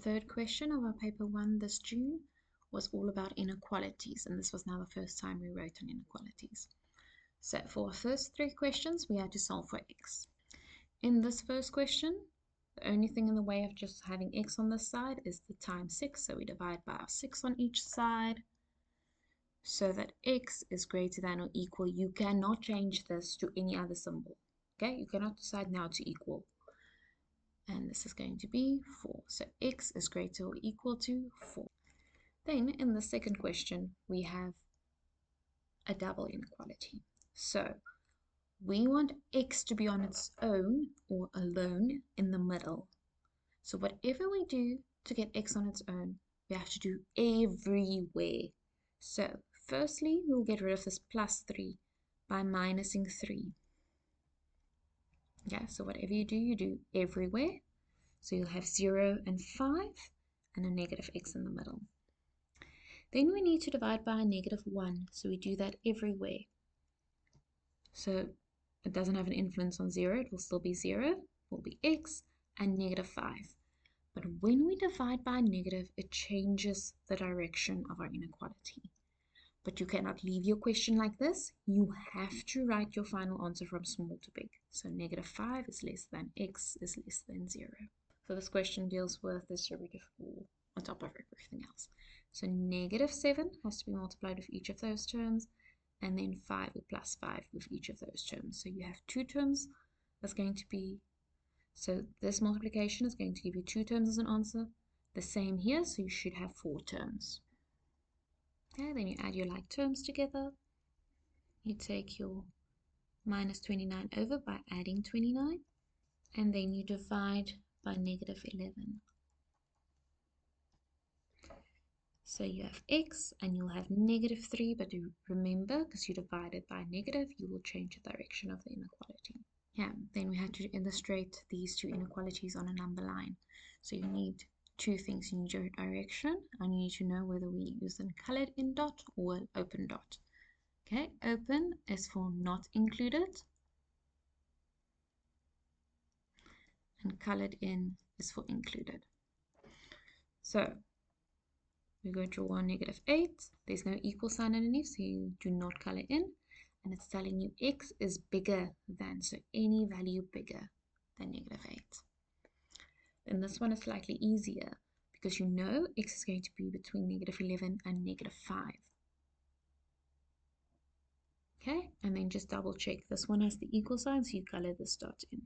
third question of our paper 1 this June was all about inequalities, and this was now the first time we wrote on inequalities. So for our first 3 questions, we had to solve for x. In this first question, the only thing in the way of just having x on this side is the times 6, so we divide by our 6 on each side, so that x is greater than or equal. You cannot change this to any other symbol. Okay, you cannot decide now to equal. And this is going to be 4. So x is greater or equal to 4. Then in the second question, we have a double inequality. So we want x to be on its own or alone in the middle. So whatever we do to get x on its own, we have to do everywhere. So firstly, we'll get rid of this plus 3 by minusing 3. Yeah, so whatever you do everywhere. So you'll have 0 and 5 and a negative x in the middle. Then we need to divide by a negative 1. So we do that everywhere. So it doesn't have an influence on 0. It will still be 0. It will be x and negative 5. But when we divide by negative, it changes the direction of our inequality. But you cannot leave your question like this. You have to write your final answer from small to big. So negative 5 is less than x is less than 0. So this question deals with distributive rule on top of everything else. So negative 7 has to be multiplied with each of those terms, and then 5 or plus 5 with each of those terms. So you have 2 terms that's going to be, so this multiplication is going to give you 2 terms as an answer. The same here, so you should have 4 terms. Okay, then you add your like terms together. You take your minus 29 over by adding 29, and then you divide by negative 11. So you have x, and you'll have negative 3, but remember, because you divided by negative, you will change the direction of the inequality. Yeah, then we had to illustrate these two inequalities on a number line. So you need 2 things. You need your direction, and you need to know whether we use a colored in dot or an open dot. Okay, open is for not included, and colored in is for included. So we're going to draw negative 8. There's no equal sign underneath, so you do not color in. And it's telling you x is bigger than, so any value bigger than negative 8. And this one is slightly easier because you know x is going to be between negative 11 and negative 5. Okay, and then just double check. This one has the equal sign, so you color this dot in.